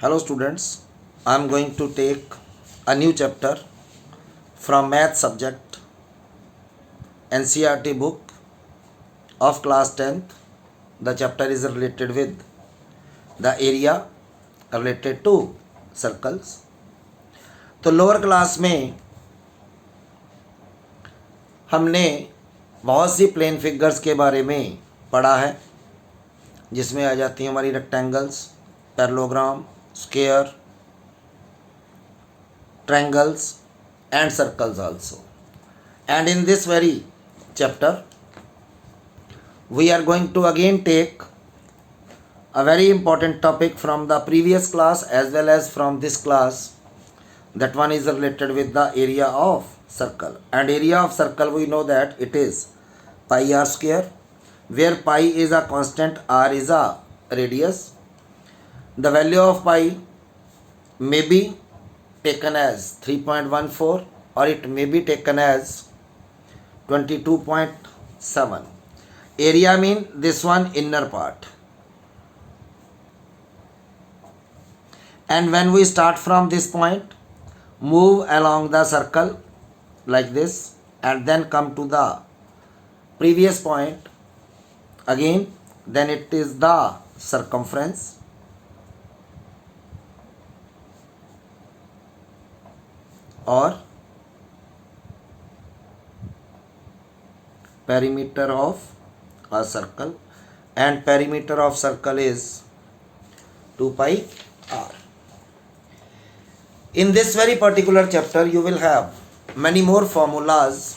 Hello students, I am going to take a new chapter from math subject NCERT book of class 10th. The chapter is related with the area related to circles. तो lower class में हमने बहुत सी plane figures के बारे में पढ़ा है, जिसमें आ जाती हैं हमारी rectangles, parallelogram, square, triangles and circles also. And in this very chapter we are going to again take a very important topic from the previous class as well as from this class. That one is related with the area of circle, and area of circle we know that it is pi r square, where pi is a constant, r is a radius. The value of pi may be taken as 3.14 or it may be taken as 22.7. Area mean this one inner part. And when we start from this point, move along the circle like this and then come to the previous point again, then it is the circumference. Or perimeter of a circle, and perimeter of circle is 2 pi r. In this very particular chapter you will have many more formulas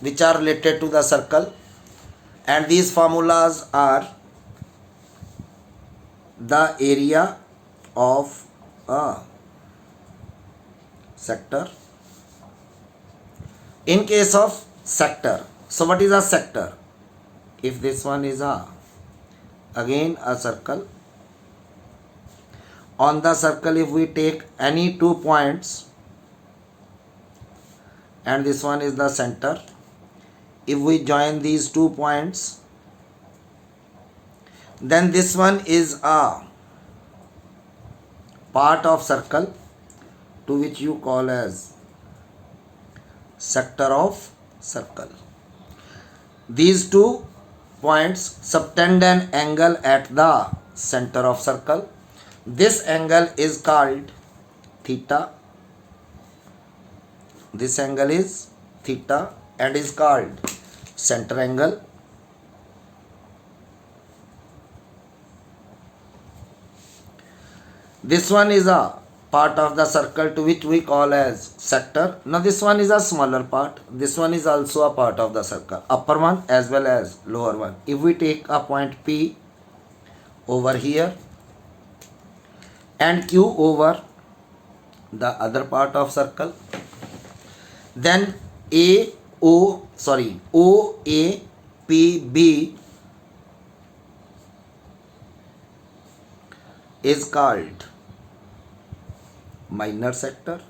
which are related to the circle, and these formulas are the area of a sector. In case of sector, so what is a sector? If this one is again a circle, on the circle if we take any 2 points and this one is the center, if we join these 2 points, then this one is a part of circle to which you call as sector of circle. These 2 points subtend an angle at the center of circle. This angle is called theta. This angle is theta and is called center angle. This one is a part of the circle to which we call as sector. Now this one is a smaller part. This one is also a part of the circle, upper one as well as lower one. If we take a point P over here and Q over the other part of circle, then OAPB is called minor sector.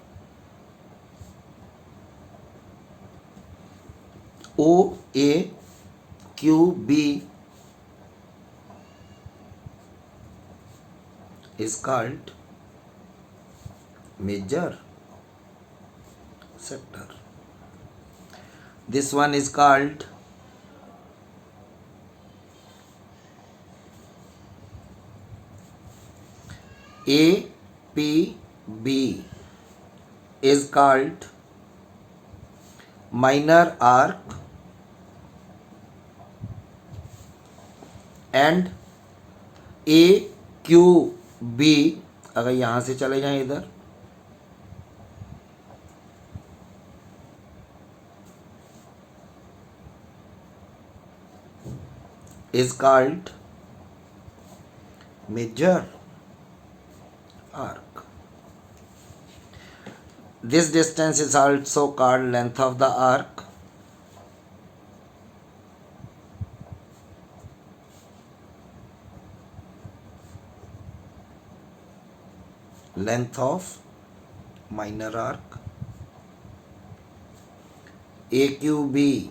OAQB is called major sector. This one is called APB is called minor arc, and AQB, अगर यहाँ से चले जाएं इधर, is called major arc. This distance is also called length of the arc. Length of minor arc. AQB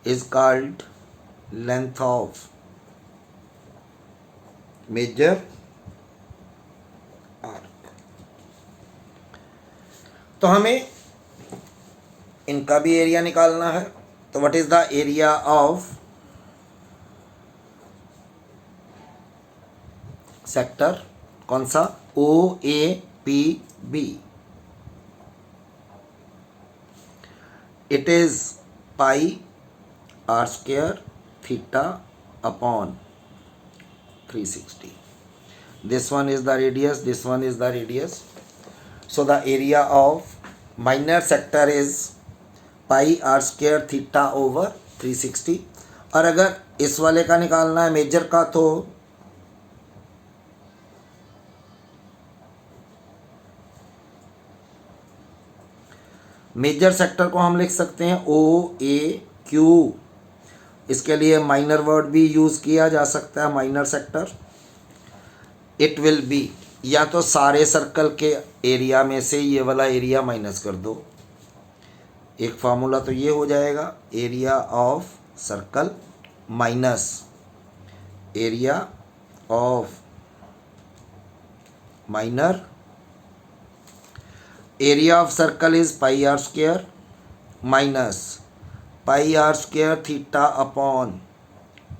is called length of major तो हमें इनका भी एरिया निकालना है। तो what is the area of sector, कौन सा, O A P B, it is pi are square theta upon 360. This one is the radius, this one is the radius. So the area of minor sector is pi r square theta over 360. और अगर इस वाले का निकालना है major का, तो major sector को हम लिख सकते हैं ओ ए क्यू। इसके लिए माइनर वर्ड भी यूज़ किया जा सकता है, minor sector. It will B, या तो सारे सर्कल के एरिया में से ये वाला एरिया माइनस कर दो, एक फार्मूला तो ये हो जाएगा, area of circle minus area of minor, area of circle is pi are square minus pi are square theta upon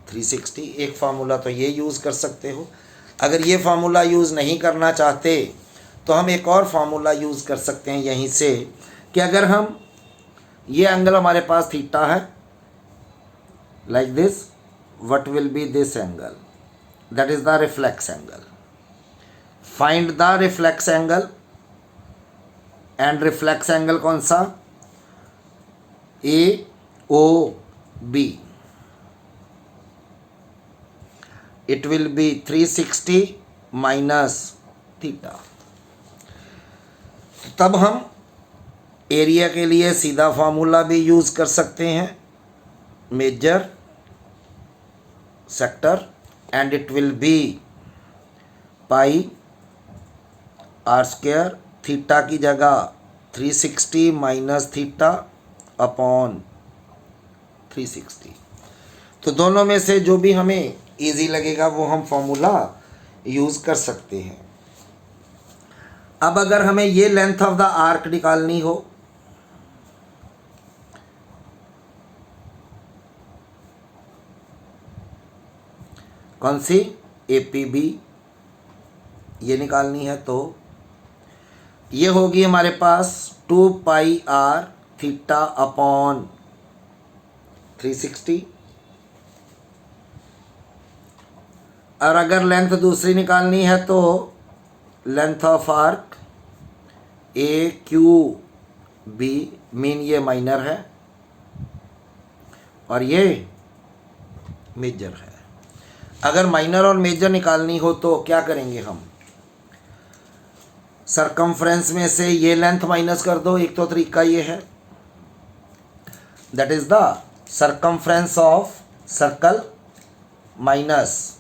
360। एक फार्मूला तो ये यूज़ कर सकते हो। अगर ये फार्मूला यूज़ नहीं करना चाहते तो हम एक और फार्मूला यूज़ कर सकते हैं यहीं से, कि अगर हम ये एंगल हमारे पास थीटा है like this, what will be this angle, that is the reflex angle. Find the reflex angle, and reflex angle कौन सा, A O B, it will be 360 minus theta. तब हम एरिया के लिए सीधा फार्मूला भी यूज़ कर सकते हैं, major sector, and it will be pi are square, theta की जगह 360 माइनस थीटा अपॉन 360। तो दोनों में से जो भी हमें इजी लगेगा वो हम फॉर्मूला यूज़ कर सकते हैं। अब अगर हमें ये लेंथ ऑफ द आर्क निकालनी हो, कौन सी, ए पी बी, ये निकालनी है, तो ये होगी हमारे पास 2 पाई आर थीटा अपॉन 360। और अगर लेंथ दूसरी निकालनी है तो length of arc A Q B, mean ये माइनर है और ये मेजर है। अगर माइनर और मेजर निकालनी हो तो क्या करेंगे हम, सरकमफ्रेंस में से ये लेंथ माइनस कर दो, एक तो तरीका ये है, that is the circumference of circle minus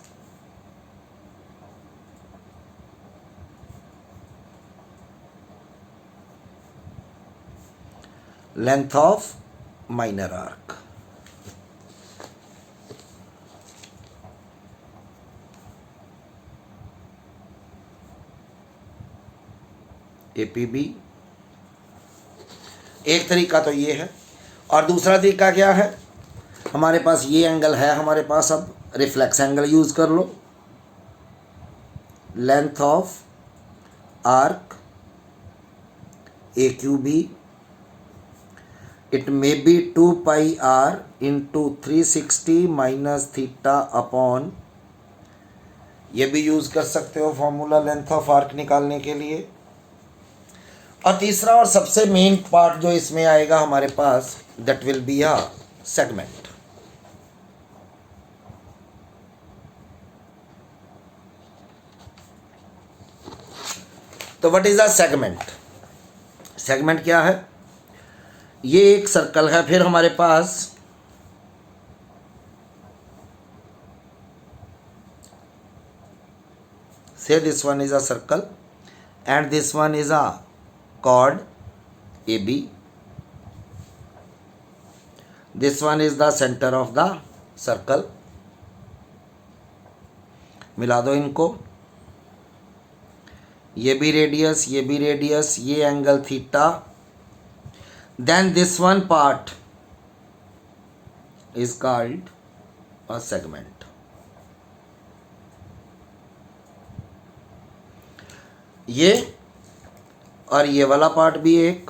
length of minor arc. APB एक तरीका तो ये है, और दूसरा तरीका क्या है, हमारे पास ये एंगल है हमारे पास, अब रिफ्लेक्स एंगल यूज़ कर लो, length of arc AQB, it may be 2 pi r into 360 minus theta upon, ये भी यूज़ कर सकते हो फॉर्मूला लेंथ ऑफ आर्क निकालने के लिए। और तीसरा और सबसे मेन पार्ट जो इसमें आएगा हमारे पास, that will be a segment. तो what is a segment, segment क्या है, ये एक सर्कल है, फिर हमारे पास say this one is a circle and this one is a chord AB, this one is the center of the circle, मिला दो इनको, ये भी रेडियस, ये भी रेडियस, ये angle theta then this one part is called a segment. ये और ये वाला पार्ट भी एक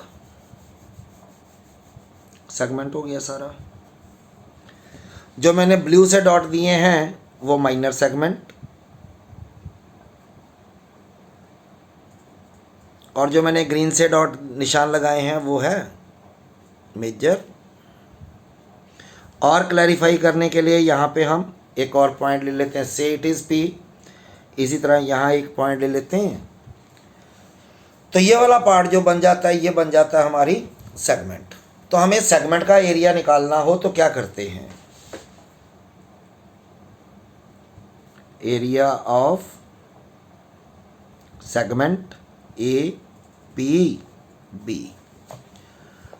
सेगमेंट हो गया सारा। जो मैंने ब्लू से डॉट दिए हैं वो माइनर सेगमेंट, और जो मैंने ग्रीन से डॉट निशान लगाए हैं वो है मेजर। और क्लैरिफाई करने के लिए यहाँ पे हम एक और पॉइंट ले लेते हैं, से इट इज़ पी। इसी तरह यहाँ एक पॉइंट ले लेते हैं, तो ये वाला पार्ट जो बन जाता है ये बन जाता है हमारी सेगमेंट। तो हमें सेगमेंट का एरिया निकालना हो तो क्या करते हैं, area of segment A P B.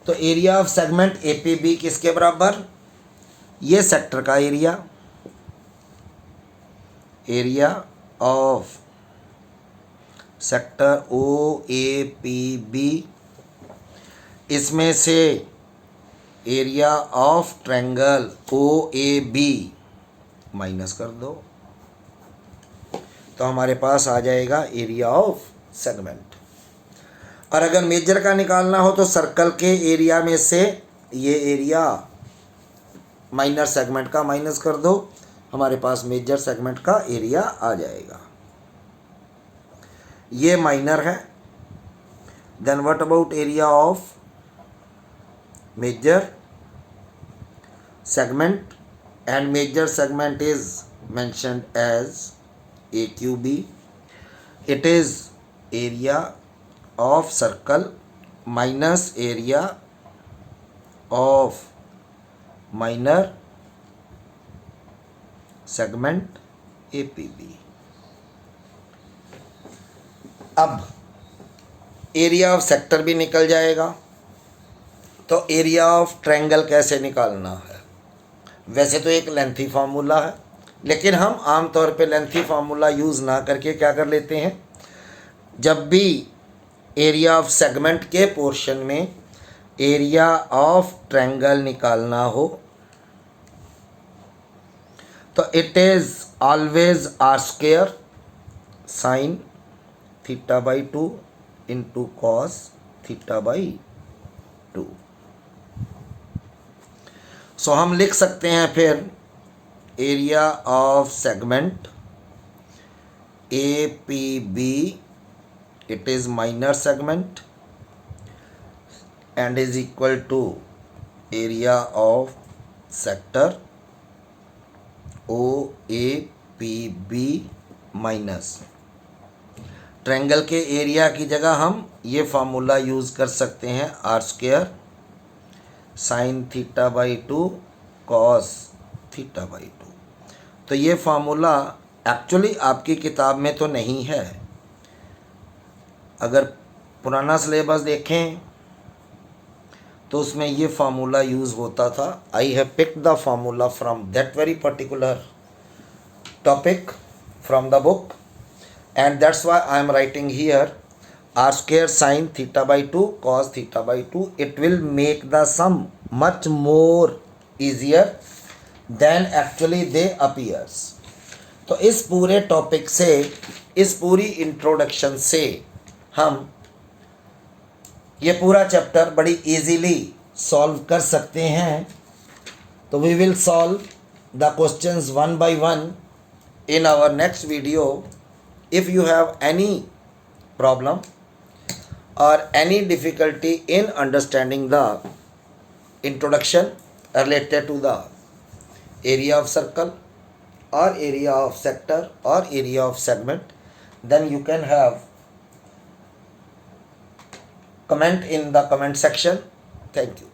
तो area of segment A P B किसके बराबर, ये सेक्टर का area, area of sector O A P B, इसमें से area of triangle O A B minus कर दो, तो हमारे पास आ जाएगा एरिया ऑफ सेगमेंट। और अगर मेजर का निकालना हो तो सर्कल के एरिया में से ये एरिया माइनर सेगमेंट का माइनस कर दो, हमारे पास मेजर सेगमेंट का एरिया आ जाएगा। ये माइनर है, then what about area of major segment, and major segment is mentioned as AQB. It is area of circle minus area of minor segment APB. अब एरिया ऑफ सेक्टर भी निकल जाएगा, तो एरिया ऑफ ट्रायंगल कैसे निकालना है। वैसे तो एक लेंथी फार्मूला है, लेकिन हम आमतौर पे लेंथी फार्मूला यूज़ ना करके क्या कर लेते हैं, जब भी एरिया ऑफ सेगमेंट के पोर्शन में एरिया ऑफ ट्रायंगल निकालना हो तो it is always r square sine theta by 2 into cos theta by 2। So हम लिख सकते हैं फिर area of segment A P B, it is minor segment and is equal to area of sector O A P B minus triangle के area की जगह हम ये फार्मूला यूज़ कर सकते हैं, are square sine theta by 2 cos theta by 2। तो ये फार्मूला एक्चुअली आपकी किताब में तो नहीं है। अगर पुराना सिलेबस देखें तो उसमें ये फार्मूला यूज़ होता था। I have picked the formula from that very particular topic from the book, and that's why I am writing here r square sin theta by 2 cos theta by 2. It will make the sum much more easier than actually they appears. तो इस पूरे topic से, इस पूरी introduction से हम ये पूरा चैप्टर बड़ी इजीली सॉल्व कर सकते हैं। तो we will solve the questions one by one in our next video. If you have any problem or any difficulty in understanding the introduction related to the area of circle or area of sector or area of segment, then you can have comment in the comment section. Thank you.